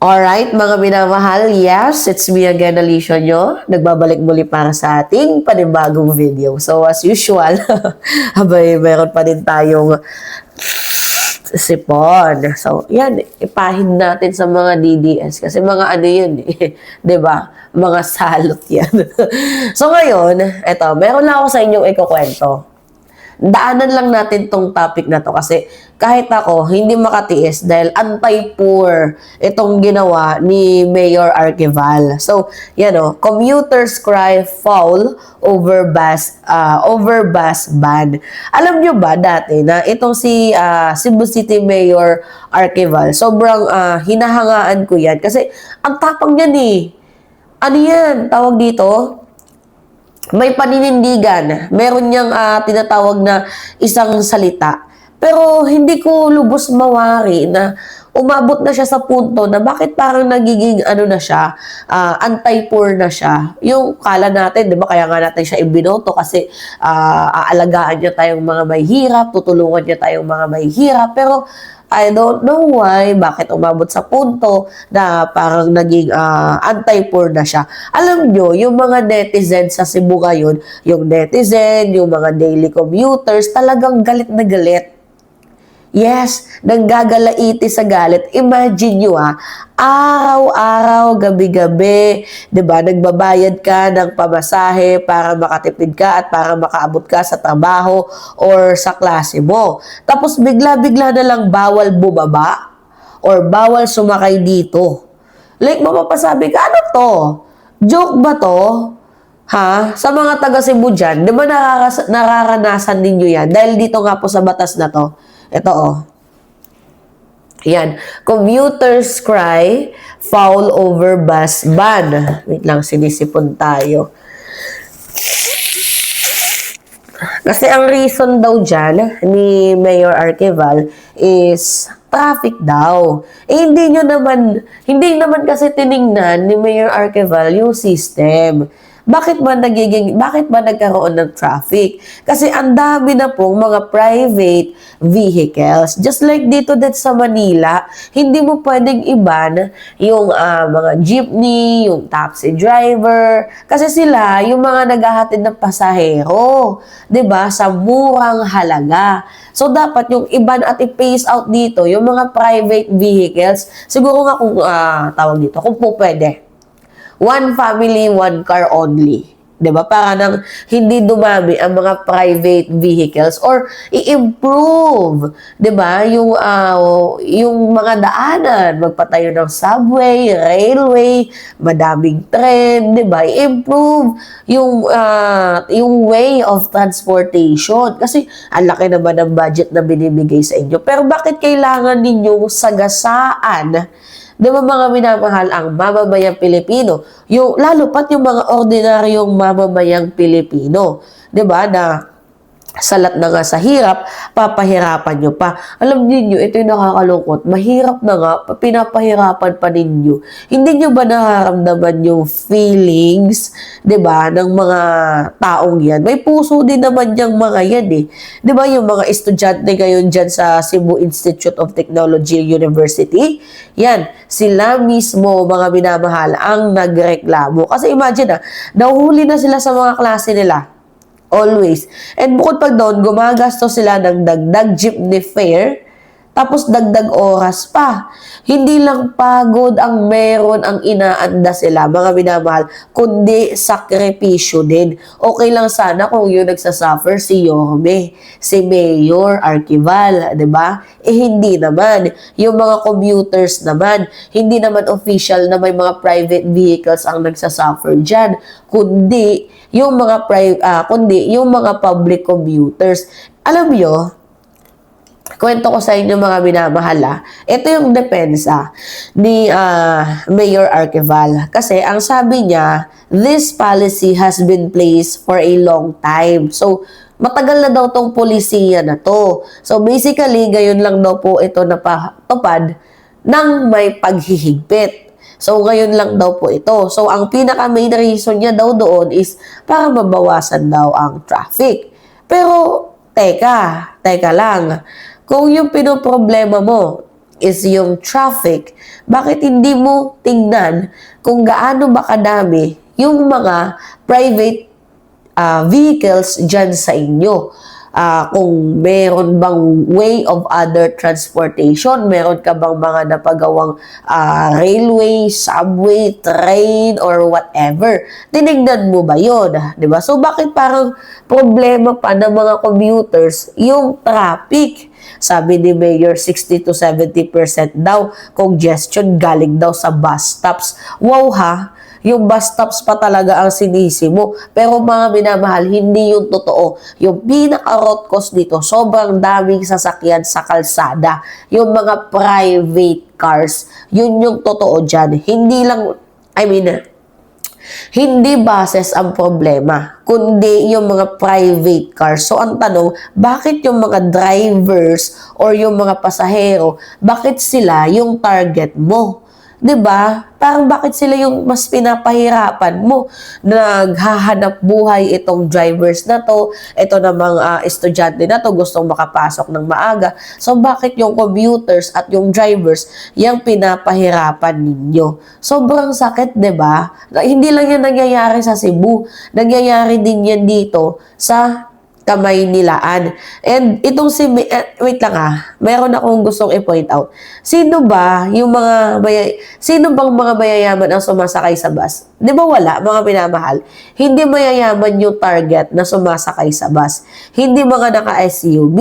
Alright, mga minamahal, yes, it's me again, Alicia nyo. Nagbabalik muli para sa ating panibagong video. So, as usual, abay, meron pa din tayong sipon. So, yan, ipahin natin sa mga DDS kasi mga ano yun, eh, 'di ba? Mga salot yan. So, ngayon, eto, meron lang ako sa inyong ikukwento. Daanan lang natin tong topic na to kasi kahit ako hindi makatiis dahil anti-poor itong ginawa ni Mayor Arquival. So, yan o, commuters cry foul over bus ban. Alam nyo ba dati na itong si Cebu City Mayor Arquival, sobrang hinahangaan ko yan kasi ang tapang niyan eh. Ano yan? Tawag dito? May paninindigan. Meron niyang tinatawag na isang salita. Pero hindi ko lubos mawari na umabot na siya sa punto na bakit parang nagiging ano na siya, anti-poor na siya. Yung kala natin, di ba, kaya nga natin siya ibinoto kasi aalagaan niya tayong mga may hirap, tutulungan niya tayong mga may hirap. Pero I don't know why, bakit umabot sa punto na parang naging anti-poor na siya. Alam nyo, yung mga netizen sa Cebu ngayon, yung netizen, yung mga daily commuters, talagang galit na galit. Yes, nanggagalaiti sa galit. Imagine nyo araw-araw, gabi-gabi, 'di ba? Nagbabayad ka ng pamasahe para makatipid ka at para makaabot ka sa trabaho or sa klase mo. Tapos bigla-bigla na lang bawal bumaba or bawal sumakay dito. Like mapapasabi ka, ano to? Joke ba to? Ha? Sa mga taga Cebu dyan, di ba nararanasan ninyo yan? Dahil dito nga po sa batas na to. Ito Yan. Commuters cry, foul over bus ban. Wait lang, sinisipon tayo. Kasi ang reason daw dyan ni Mayor Arquival is traffic daw. Eh, hindi naman kasi tiningnan ni Mayor Arquival yung system. Bakit ba nagkaroon ng traffic? Kasi ang dami na pong mga private vehicles. Just like dito sa Manila, hindi mo pwedeng iban yung mga jeepney, yung taxi driver. Kasi sila, yung mga naghahatid ng pasahero, 'di ba, sa murang halaga. So, dapat yung iban at i-phase out dito, yung mga private vehicles, siguro nga kung tawag dito, kung po pwede. One family, one car only. 'Di ba? Para nang hindi dumami ang mga private vehicles or i-improve, 'di ba? Yung mga daanan, magpatayo ng subway, railway, madaming tren, 'di ba? I-improve yung way of transportation kasi ang laki naman ng budget na binibigay sa inyo. Pero bakit kailangan ninyong sagasaan, di ba mga minamahal, ang mamamayang Pilipino, lalo pat yung mga ordinaryong mamamayang Pilipino, di ba, na salat na nga sa hirap, papahirapan nyo pa. Alam niyo, ito yung nakakalungkot. Mahirap na nga, pinapahirapan pa ninyo. Hindi nyo ba nararamdaman yung feelings, di ba, ng mga taong yan? May puso din naman yung mga yan eh. Di ba, yung mga estudyante ngayon dyan sa Cebu Institute of Technology University, yan, sila mismo, mga minamahal, ang nagreklamo. Kasi imagine nahuhuli na sila sa mga klase nila. Always. And bukod pa doon, gumagastos sila ng dagdag jeepney fare, tapos dagdag oras pa. Hindi lang pagod ang meron ang inaanda sila, mga minamahal, kundi sakripisyo din. Okay lang sana kung yung nagsasuffer si Yorme, si Mayor Arquival, 'di ba? Eh hindi naman. Yung mga commuters naman, hindi naman official na may mga private vehicles ang nagsasuffer diyan, kundi yung mga public commuters. Alam niyo, kwento ko sa inyo mga minamahal, ito yung depensa ni Mayor Arquival. Kasi ang sabi niya, this policy has been placed for a long time. So, matagal na daw tong polisiya na to. So, basically, gayon lang daw po ito napatupad ng may paghihigpit. So, ngayon lang daw po ito. So, ang pinaka-main reason niya daw doon is para mabawasan daw ang traffic. Pero, teka lang. Kung yung pinoproblema mo is yung traffic, bakit hindi mo tingnan kung gaano ba kadami yung mga private vehicles dyan sa inyo? Kung meron bang way of other transportation, meron ka bang mga napagawang railway, subway, train, or whatever. Tinignan mo ba yun? Diba? So, bakit parang problema pa ng mga commuters yung traffic? Sabi ni Mayor, 60 to 70% daw congestion galing daw sa bus stops. Wow ha! Yung bus stops pa talaga ang sinisi mo. Pero mga minamahal, hindi yung totoo. Yung pinaka-root cause dito, sobrang daming sasakyan sa kalsada. Yung mga private cars, yun yung totoo dyan. Hindi lang, hindi buses ang problema, kundi yung mga private cars. So, ang tanong, bakit yung mga drivers or yung mga pasahero, bakit sila yung target mo? 'Di ba? Parang bakit sila yung mas pinapahirapan mo? Naghahanap buhay itong drivers na to, ito namang estudyante na to, gustong makapasok ng maaga. So bakit yung commuters at yung drivers yung pinapahirapan ninyo? Sobrang sakit, 'di ba? Hindi lang yan nangyayari sa Cebu, nangyayari din yan dito sa Kamaynilaan. And itong wait lang meron akong gustong i-point out. Sino bang mga mayayaman ang sumasakay sa bus? Di ba wala, mga pinamahal? Hindi mayayaman yung target na sumasakay sa bus. Hindi mga naka-SUV.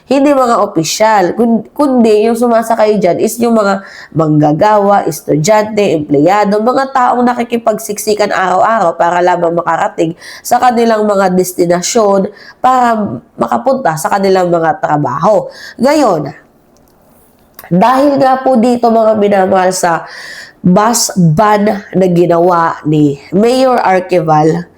Hindi mga opisyal, kundi yung sumasakay dyan is yung mga manggagawa, estudyante, empleyado, mga taong nakikipagsiksikan araw-araw para lamang makarating sa kanilang mga destinasyon para makapunta sa kanilang mga trabaho. Ngayon, dahil nga po dito mga minamahal sa bus ban na ginawa ni Mayor Arquival,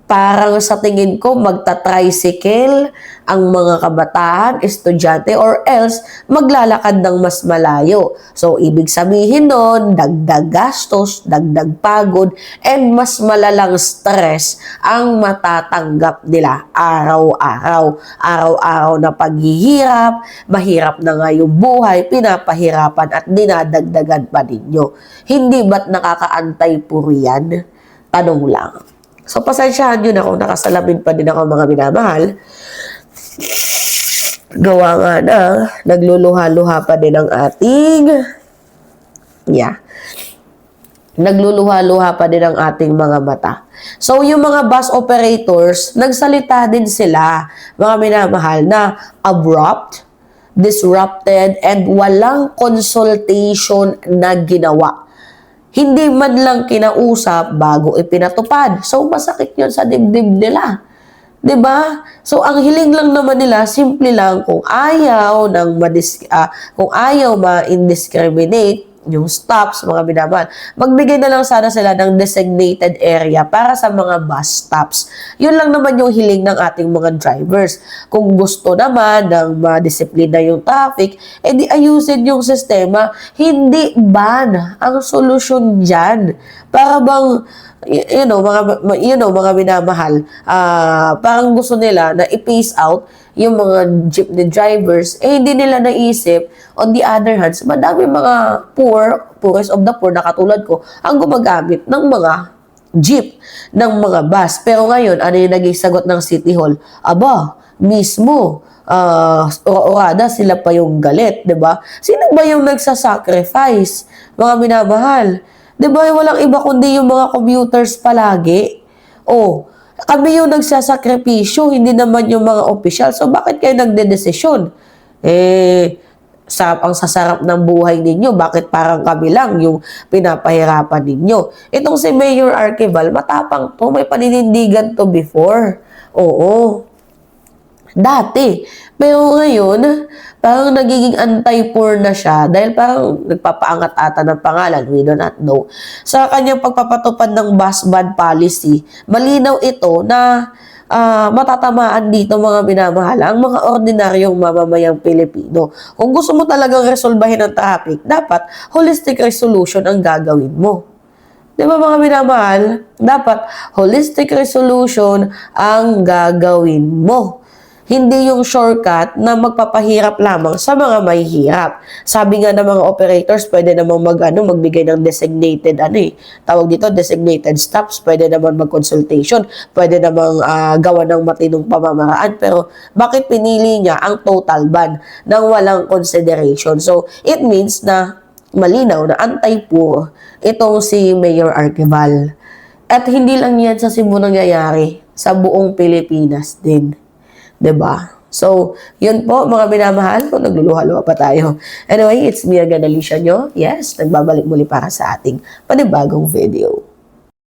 parang sa tingin ko magta-tricycle ang mga kabataan, estudyante, or else maglalakad ng mas malayo. So, ibig sabihin nun, dagdag gastos, dagdag pagod, and mas malalang stress ang matatanggap nila araw-araw. Araw-araw na paghihirap, mahirap na nga yung buhay, pinapahirapan at dinadagdagan pa ninyo. Hindi ba't nakakaantay puro yan? Tanong lang. So, pasensyahan nyo na kung nakasalamin pa din ako mga minamahal. Gawa nga na, nagluluha-luha pa din ang ating, nagluluha-luha pa din ang ating mga mata. So, yung mga bus operators, nagsalita din sila, mga minamahal, na abrupt, disrupted, and walang consultation na ginawa. Hindi man lang kinausap bago ipinatupad. So, masakit yun sa dibdib nila. 'Di ba? So, ang hiling lang naman nila, simple lang, kung ayaw ma-indiscriminate yung stops, mga binabal, magbigay na lang sana sila ng designated area para sa mga bus stops. Yun lang naman yung hiling ng ating mga drivers. Kung gusto naman ng madisiplina yung traffic, edi ayusin yung sistema. Hindi ban ang solusyon dyan. Para bang, mga minamahal, parang gusto nila na i-pace out yung mga jeepney drivers, hindi nila naisip, on the other hand, madami mga poorest of the poor na katulad ko, ang gumagamit ng mga jeep, ng mga bus. Pero ngayon, ano yung naging sagot ng City Hall? Aba, mismo, orada, sila pa yung galit, di ba? Sino ba yung nagsasacrifice? Mga minamahal. Di ba, walang iba kundi yung mga commuters palagi. Kami yung nagsasakripisyo, hindi naman yung mga opisyal. So, bakit kayo nagdedesisyon? Ang sasarap ng buhay ninyo, bakit parang kami lang yung pinapahirapan ninyo? Itong si Mayor Arquival, matapang to, may paninindigan to before. Oo. Dati. Pero ngayon, parang nagiging anti-poor na siya dahil parang nagpapaangat ata ng pangalan, we do not know. Sa kanyang pagpapatupad ng bus ban policy, malinaw ito na matatamaan dito mga minamahal ang mga ordinaryong mamamayang Pilipino. Kung gusto mo talagang resolbahin ang traffic, dapat holistic resolution ang gagawin mo. Di ba mga minamahal? Dapat holistic resolution ang gagawin mo. hindi yung shortcut na magpapahirap lamang sa mga mahihirap. Sabi nga ng mga operators, pwede namang magbigay ng designated, tawag dito, designated stops, pwede naman mag-consultation, pwede namang gawa ng matinong pamamaraan, pero bakit pinili niya ang total ban nang walang consideration? So, it means na malinaw na anti-poor itong si Mayor Arquival. At hindi lang yan sa Cebu nangyayari, sa buong Pilipinas din. 'Di ba? So, yun po mga minamahal, kung nagluluha-luha pa tayo. Anyway, it's me again, Alicia nyo. Yes, nagbabalik muli para sa ating panibagong video.